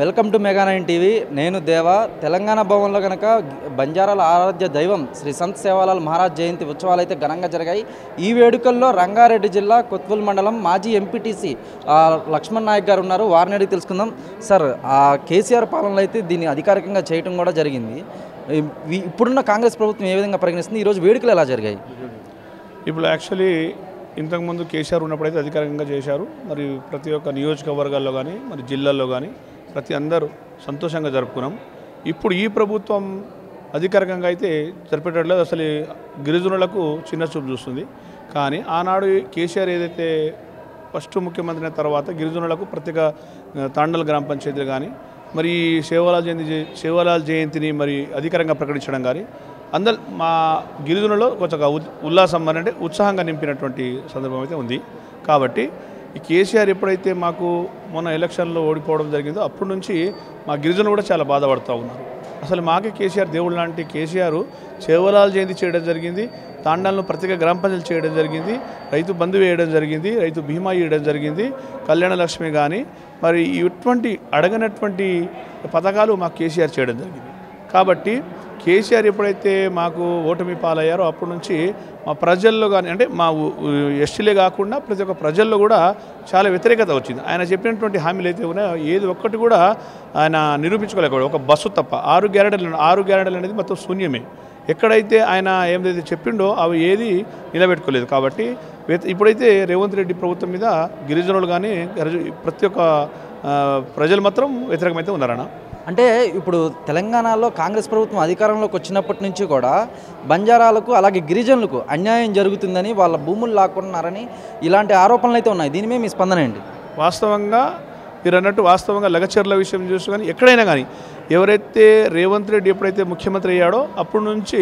Welcome to మెగా9 TV. నేను దేవా. తెలంగాణ భవన్లో కనుక బంజారాల ఆరాధ్య దైవం శ్రీ సంత్ సేవాలాల్ మహారాజ్ జయంతి ఉత్సవాలు అయితే ఘనంగా జరిగాయి. ఈ వేడుకల్లో రంగారెడ్డి జిల్లా కొత్వాల్ మండలం మాజీ ఎంపీటీసీ లక్ష్మణ్ నాయక్ గారు ఉన్నారు. వారిని అడిగి తెలుసుకుందాం. సార్, కేసీఆర్ పాలనలో అయితే దీన్ని అధికారికంగా చేయడం కూడా జరిగింది. ఇప్పుడున్న కాంగ్రెస్ ప్రభుత్వం ఏ విధంగా పరిగణిస్తుంది? ఈరోజు వేడుకలు ఎలా జరిగాయి? ఇప్పుడు యాక్చువల్లీ ఇంతకుముందు కేసీఆర్ ఉన్నప్పుడైతే అధికారికంగా చేశారు. మరి ప్రతి ఒక్క నియోజకవర్గాల్లో కానీ మరి జిల్లాల్లో కానీ ప్రతి అందరూ సంతోషంగా జరుపుకున్నాం. ఇప్పుడు ఈ ప్రభుత్వం అధికారికంగా అయితే జరిపేటట్లేదు. అసలు గిరిజనులకు చిన్న చూపు చూస్తుంది. కానీ ఆనాడు కేసీఆర్ ఏదైతే ఫస్ట్ ముఖ్యమంత్రి అయిన తర్వాత గిరిజనులకు ప్రత్యేక తాండల్ గ్రామ పంచాయతీలు కానీ మరి సేవాలాల్ జయంతిని మరి అధికారంగా ప్రకటించడం కానీ అందరు మా గిరిజనులలో కొంచెం ఉల్లాసం అంటే ఉత్సాహంగా నింపినటువంటి సందర్భం అయితే ఉంది. కాబట్టి ఈ కేసీఆర్ ఎప్పుడైతే మాకు మొన్న ఎలక్షన్లో ఓడిపోవడం జరిగిందో అప్పటి నుంచి మా గిరిజనులు కూడా చాలా బాధపడుతూ ఉన్నారు. అసలు మాకే కేసీఆర్ దేవుడు లాంటి కేసీఆర్ సేవాలాల్ జయంతి చేయడం జరిగింది, తాండాలను ప్రత్యేక గ్రామ పంచాయతీ చేయడం జరిగింది, రైతు బంధు వేయడం జరిగింది, రైతు బీమా ఇవ్వడం జరిగింది, కళ్యాణ లక్ష్మి కానీ మరి ఇటువంటి అడగనటువంటి పథకాలు మాకు కేసీఆర్ చేయడం జరిగింది. కాబట్టి కేసీఆర్ ఎప్పుడైతే మాకు ఓటమి పాలయ్యారో అప్పటి నుంచి మా ప్రజల్లో కానీ అంటే మా ఎస్టీలే కాకుండా ప్రతి ఒక్క ప్రజల్లో కూడా చాలా వ్యతిరేకత వచ్చింది. ఆయన చెప్పినటువంటి హామీలు అయితే ఉన్నాయో ఏది ఒక్కటి కూడా ఆయన నిరూపించుకోలేకపోయాడు. ఒక బస్సు తప్ప 6 గ్యారెంటీలు అనేది మొత్తం శూన్యమే. ఎక్కడైతే ఆయన ఏదైతే చెప్పిండో అవి ఏది నిలబెట్టుకోలేదు. కాబట్టి ఇప్పుడైతే రేవంత్ రెడ్డి ప్రభుత్వం మీద గిరిజనులు కానీ ప్రతి ఒక్క ప్రజలు మాత్రం వ్యతిరేకమైతే ఉన్నారన్న. అంటే ఇప్పుడు తెలంగాణలో కాంగ్రెస్ ప్రభుత్వం అధికారంలోకి వచ్చినప్పటి నుంచి కూడా బంజారాలకు అలాగే గిరిజనులకు అన్యాయం జరుగుతుందని, వాళ్ళ భూములు లాక్కున్నారని ఇలాంటి ఆరోపణలు అయితే ఉన్నాయి. దీని మీద మీ స్పందన ఏంటి? వాస్తవంగా మీరు అన్నట్టు వాస్తవంగా లగచర్ల విషయం చూసి కానీ ఎక్కడైనా కానీ ఎవరైతే రేవంత్ రెడ్డి ఎప్పుడైతే ముఖ్యమంత్రి అయ్యాడో అప్పటి నుంచి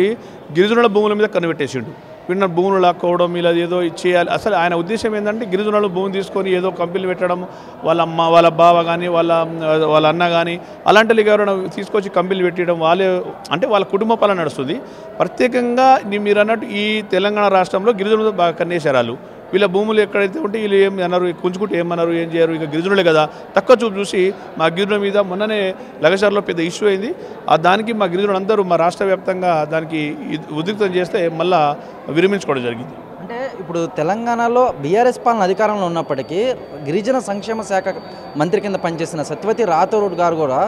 గిరిజనుల భూముల మీద కనిపెట్టేసిండు. విన్న భూములు లాక్కోవడం ఇలా ఏదో చేయాలి. అసలు ఆయన ఉద్దేశం ఏంటంటే గిరిజనులు భూమి తీసుకొని ఏదో కంపెనీలు పెట్టడం, వాళ్ళ అమ్మ వాళ్ళ బావ కానీ వాళ్ళ అన్న కానీ అలాంటి ఎవరైనా తీసుకొచ్చి కంపెనీలు పెట్టడం వాళ్ళే అంటే వాళ్ళ కుటుంబ పాలన నడుస్తుంది. ప్రత్యేకంగా మీరు అన్నట్టు ఈ తెలంగాణ రాష్ట్రంలో గిరిజనులు బాగా కన్నేశారు. వీళ్ళ భూములు ఎక్కడైతే ఉంటే వీళ్ళు ఏం అన్నారు, కుంచుకుంటే ఏమన్నారు, ఏం చేయరు, ఇక గిరిజనులే కదా తక్కువ చూపు చూసి మా గిరిజనుల మీద మొన్ననే లగచర్లో పెద్ద ఇష్యూ అయింది. దానికి మా గిరిజనులు అందరూ మా రాష్ట్ర వ్యాప్తంగా దానికి ఉద్రిక్తం చేస్తే మళ్ళా విరమించుకోవడం జరిగింది. అంటే ఇప్పుడు తెలంగాణలో బీఆర్ఎస్ పాలన అధికారంలో ఉన్నప్పటికీ గిరిజన సంక్షేమ శాఖ మంత్రి కింద పనిచేసిన సత్యవతి రాథోడ్ గారు కూడా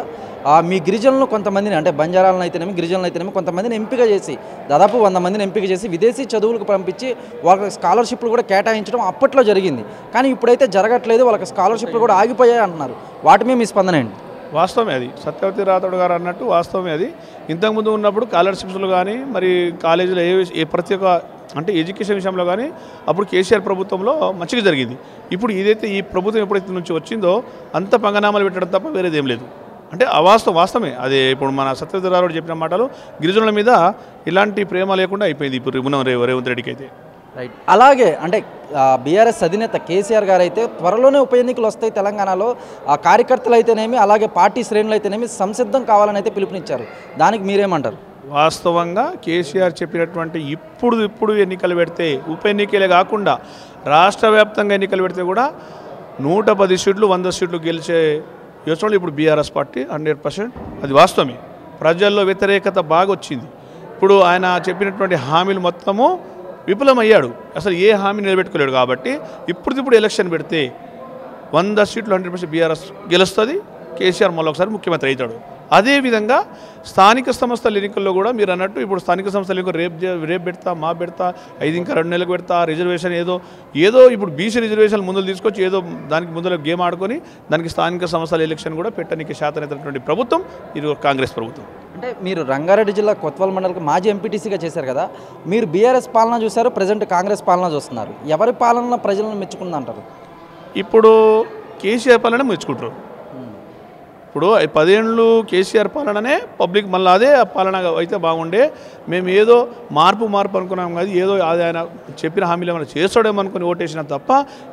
మీ గిరిజనులను కొంతమందిని అంటే బంజారాలను అయితేనేమి గిరిజనులు అయితేనేమి కొంతమందిని ఎంపిక చేసి దాదాపు 100 మందిని ఎంపిక చేసి విదేశీ చదువులకు పంపించి వాళ్ళకి స్కాలర్షిప్లు కూడా కేటాయించడం అప్పట్లో జరిగింది. కానీ ఇప్పుడైతే జరగట్లేదు, వాళ్ళకి స్కాలర్షిప్లు కూడా ఆగిపోయాయి అంటున్నారు. వాటి మీద మీ స్పందన ఏంటి? వాస్తవమే అది. సత్యవతి రాథోడ్ గారు అన్నట్టు వాస్తవమే అది. ఇంతకుముందు ఉన్నప్పుడు స్కాలర్షిప్స్లు కానీ మరి కాలేజీలో ఏ ప్రతి ఒక్క అంటే ఎడ్యుకేషన్ విషయంలో కానీ అప్పుడు కేసీఆర్ ప్రభుత్వంలో మంచిగా జరిగింది. ఇప్పుడు ఇదైతే ఈ ప్రభుత్వం ఎప్పుడైతే నుంచి వచ్చిందో అంత పంగనామాలు పెట్టడం తప్ప వేరేది ఏం లేదు. అంటే వాస్తవమే అదే. ఇప్పుడు మన సత్యవతి రాథోడ్ చెప్పిన మాటలు గిరిజనుల మీద ఇలాంటి ప్రేమ లేకుండా అయిపోయింది ఇప్పుడు రేవంత్ రెడ్డికి అయితే. రైట్. అలాగే అంటే బీఆర్ఎస్ అధినేత కేసీఆర్ గారు అయితే త్వరలోనే ఉప ఎన్నికలు వస్తాయి తెలంగాణలో, ఆ కార్యకర్తలు అయితేనేమి అలాగే పార్టీ శ్రేణులు అయితేనేమి సంసిద్ధం కావాలని అయితే పిలుపునిచ్చారు. దానికి మీరేమంటారు? వాస్తవంగా కేసీఆర్ చెప్పినటువంటి ఇప్పుడు ఎన్నికలు పెడితే ఉప ఎన్నికలే కాకుండా రాష్ట్ర వ్యాప్తంగా ఎన్నికలు పెడితే కూడా 110 సీట్లు 100 సీట్లు గెలిచే యోచనలు ఇప్పుడు బీఆర్ఎస్ పార్టీ 100%. అది వాస్తవమే. ప్రజల్లో వ్యతిరేకత బాగా వచ్చింది. ఇప్పుడు ఆయన చెప్పినటువంటి హామీలు మొత్తము విఫలమయ్యాడు. అసలు ఏ హామీ నిలబెట్టుకోలేడు. కాబట్టి ఇప్పుడు ఎలక్షన్ పెడితే 100 సీట్లు 100% బీఆర్ఎస్ గెలుస్తుంది. కేసీఆర్ మళ్ళీ ఒకసారి ముఖ్యమంత్రి అవుతాడు. అదేవిధంగా స్థానిక సంస్థల ఎన్నికల్లో కూడా మీరు అన్నట్టు ఇప్పుడు స్థానిక సంస్థల ఎన్నికలు రేపు పెడతా, మా పెడతా, 5 ఇంకా 2 నెలలకు పెడతా, రిజర్వేషన్ ఏదో ఇప్పుడు బీసీ రిజర్వేషన్ ముందులు తీసుకొచ్చి ఏదో దానికి ముందులో గేమ్ ఆడుకొని దానికి స్థానిక సంస్థల ఎలక్షన్ కూడా పెట్టడానికి శాతనేతటువంటి ప్రభుత్వం ఇది కాంగ్రెస్ ప్రభుత్వం. అంటే మీరు రంగారెడ్డి జిల్లా కొత్వాల్ మండలికి మాజీ ఎంపీటీసీగా చేశారు కదా, మీరు బీఆర్ఎస్ పాలన చూశారు, ప్రజెంట్ కాంగ్రెస్ పాలన చూస్తున్నారు. ఎవరి పాలన ప్రజలను మెచ్చుకుందంటారు? ఇప్పుడు కేసీఆర్ పాలన మెచ్చుకుంటారు. ఇప్పుడు 10 ఏళ్ళు కేసీఆర్ పాలననే పబ్లిక్ మళ్ళీ అదే పాలన అయితే బాగుండే. మేము ఏదో మార్పు అనుకున్నాం కాదు, ఏదో అది ఆయన చెప్పిన హామీలు ఏమైనా చేస్తాడేమో అనుకుని ఓటేసినా తప్ప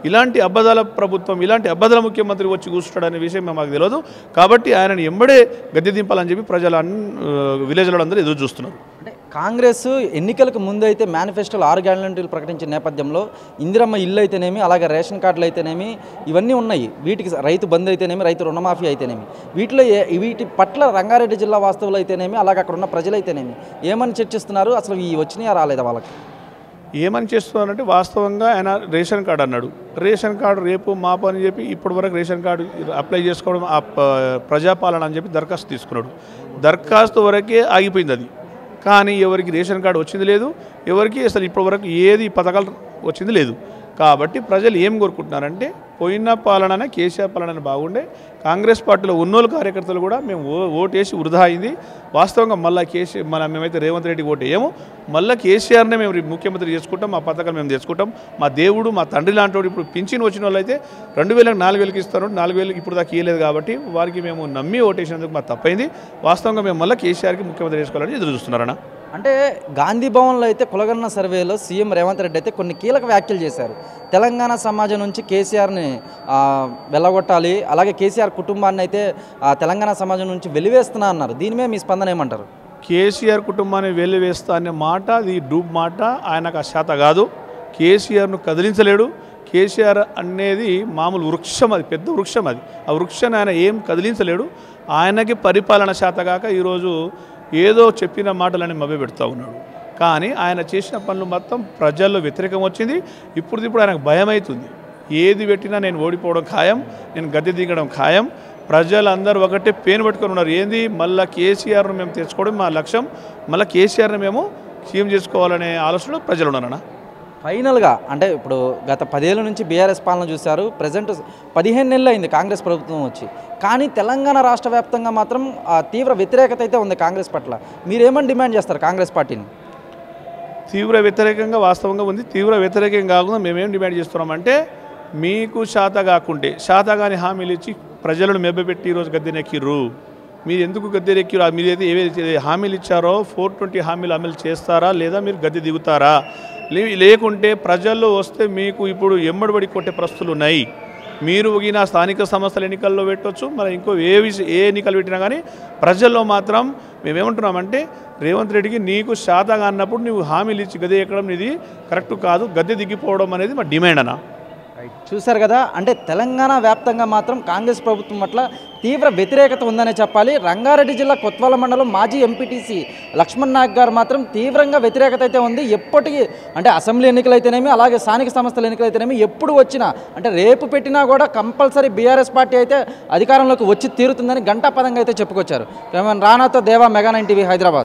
ఇలాంటి అబద్ధాల ప్రభుత్వం, ఇలాంటి అబద్ధాల ముఖ్యమంత్రి వచ్చి కూర్చుంటాడనే విషయం మాకు తెలియదు. కాబట్టి ఆయనని ఎంబడే గద్దె దింపాలని చెప్పి ప్రజలు విలేజ్లో అందరూ ఎదురు చూస్తున్నారు. అంటే కాంగ్రెస్ ఎన్నికలకు ముందు అయితే మేనిఫెస్టోలో 6 గ్యారంటీలు ప్రకటించిన నేపథ్యంలో ఇందిరమ్మ ఇల్లు అయితేనేమి, అలాగే రేషన్ కార్డులు అయితేనేమి ఇవన్నీ ఉన్నాయి. వీటికి రైతు బంధు అయితేనేమి, రైతు రుణమాఫీ అయితేనేమి, వీటి పట్ల రంగారెడ్డి జిల్లా వాస్తవులు అయితేనేమి, అలాగే అక్కడ ఉన్న ప్రజలైతేనేమి ఏమని చర్చిస్తున్నారు? అసలు ఈ వచ్చినాయా రాలేదా వాళ్ళకి? ఏమని చేస్తున్నారంటే వాస్తవంగా ఆయన రేషన్ కార్డు అన్నాడు. రేషన్ కార్డు రేపు మాపు అని చెప్పి ఇప్పటి వరకు రేషన్ కార్డు అప్లై చేసుకోవడం ప్రజాపాలన అని చెప్పి దరఖాస్తు తీసుకున్నాడు. దరఖాస్తు వరకే ఆగిపోయింది అది. కానీ ఎవరికి రేషన్ కార్డు వచ్చింది లేదు, ఎవరికి అసలు ఇప్పటి వరకు ఏది పథకాలు వచ్చింది లేదు. కాబట్టి ప్రజలు ఏం కోరుకుంటున్నారంటే పోయిన పాలన కేసీఆర్ పాలన బాగుండే, కాంగ్రెస్ పార్టీలో ఉన్నోళ్ళు కార్యకర్తలు కూడా మేము ఓటేసి వృధా అయింది. వాస్తవంగా మళ్ళీ మేమైతే రేవంత్ రెడ్డికి ఓటేయము, మళ్ళీ కేసీఆర్నే మేము ముఖ్యమంత్రి చేసుకుంటాం, మా పథకాలు మేము తెచ్చుకుంటాం, మా దేవుడు మా తండ్రి లాంటి వాడు. ఇప్పుడు పింఛన్ వచ్చిన వాళ్ళు అయితే 2000కి 4000కి ఇస్తారు, 4000కి ఇప్పుడు దాకా ఇవ్వలేదు. కాబట్టి వారికి మేము నమ్మి ఓటేసినందుకు మాకు తప్పైంది. వాస్తవంగా మేము మళ్ళీ కేసీఆర్కి ముఖ్యమంత్రి చేసుకోవాలని ఎదురు చూస్తున్నారన్నా. అంటే గాంధీ భవన్లో అయితే కులగన్న సర్వేలో సీఎం రేవంత్ రెడ్డి అయితే కొన్ని కీలక వ్యాఖ్యలు చేశారు. తెలంగాణ సమాజం నుంచి కేసీఆర్ని వెళ్ళగొట్టాలి, అలాగే కేసీఆర్ కుటుంబాన్ని అయితే తెలంగాణ సమాజం నుంచి వెలివేస్తున్నా అన్నారు. దీని మీద మీ స్పందన ఏమంటారు? కేసీఆర్ కుటుంబాన్ని వెలివేస్తా అనే మాట అది డూబ్ మాట. ఆయనకు ఆ శాత కాదు, కేసీఆర్ను కదిలించలేడు. కేసీఆర్ అనేది మామూలు వృక్షం, అది పెద్ద వృక్షం. అది ఆ వృక్షాన్ని ఆయన ఏం కదిలించలేడు. ఆయనకి పరిపాలన శాతగాక ఈరోజు ఏదో చెప్పిన మాటలని మభ్యపెడుతూ ఉన్నాడు. కానీ ఆయన చేసిన పనులు మొత్తం ప్రజల్లో వ్యతిరేకం వచ్చింది. ఇప్పుడు ఆయనకు భయం అవుతుంది. ఏది పెట్టినా నేను ఓడిపోవడం ఖాయం, నేను గద్దె దిగడం ఖాయం. ప్రజలందరూ ఒకటే పేను పెట్టుకొని ఉన్నారు. ఏంది మళ్ళీ కేసీఆర్ను మేము తెచ్చుకోవడం మా లక్ష్యం, మళ్ళీ కేసీఆర్ని మేము సీఎం చేసుకోవాలనే ఆలోచనలో ప్రజలు ఉన్నారన్న. ఫైనల్గా అంటే ఇప్పుడు గత 10 ఏళ్ళ నుంచి బీఆర్ఎస్ పాలన చూశారు. ప్రజెంట్ 15 నెలలు అయింది కాంగ్రెస్ ప్రభుత్వం వచ్చి. కానీ తెలంగాణ రాష్ట్ర వ్యాప్తంగా మాత్రం తీవ్ర వ్యతిరేకత అయితే ఉంది కాంగ్రెస్ పట్ల. మీరేమని డిమాండ్ చేస్తారు కాంగ్రెస్ పార్టీని? తీవ్ర వ్యతిరేకంగా వాస్తవంగా ఉంది. తీవ్ర వ్యతిరేకంగా కాకుండా మేమేం డిమాండ్ చేస్తున్నామంటే, మీకు శాత కాకుంటే శాతగాని హామీలు ఇచ్చి ప్రజలను మెబ్బపెట్టి ఈరోజు గద్దెనెక్కిర్రు. మీరు ఎందుకు గద్దెనెక్కిరు? మీరు ఏవైతే హామీలు ఇచ్చారో 420 హామీలు అమలు చేస్తారా, లేదా మీరు గద్దె దిగుతారా? లేకుంటే ప్రజల్లో వస్తే మీకు ఇప్పుడు ఎమ్మడిబడి కొట్టే పరిస్థితులు ఉన్నాయి. మీరు ఒగిన స్థానిక సంస్థల ఎన్నికల్లో పెట్టవచ్చు, మరి ఇంకో ఏ ఎన్నికలు పెట్టినా కానీ ప్రజల్లో మాత్రం మేమేమంటున్నామంటే, రేవంత్ రెడ్డికి నీకు శాతగా అన్నప్పుడు నువ్వు హామీలు ఇచ్చి గద్దె ఎక్కడం ఇది కరెక్ట్ కాదు, గద్దె దిగిపోవడం అనేది మా డిమాండ్ అన్న. చూశారు కదా, అంటే తెలంగాణ వ్యాప్తంగా మాత్రం కాంగ్రెస్ ప్రభుత్వం పట్ల తీవ్ర వ్యతిరేకత ఉందనే చెప్పాలి. రంగారెడ్డి జిల్లా కొత్వాల మండలం మాజీ ఎంపీటీసీ లక్ష్మణ్ నాయక్ గారు మాత్రం తీవ్రంగా వ్యతిరేకత అయితే ఉంది. ఎప్పటికీ అంటే అసెంబ్లీ ఎన్నికలైతేనేమి, అలాగే స్థానిక సంస్థల ఎన్నికలైతేనేమి ఎప్పుడు వచ్చినా అంటే రేపు పెట్టినా కూడా కంపల్సరీ బీఆర్ఎస్ పార్టీ అయితే అధికారంలోకి వచ్చి తీరుతుందని ఘంటాపదంగా అయితే చెప్పుకొచ్చారు. రానాతో దేవా, మెగా 9 టీవీ, హైదరాబాద్.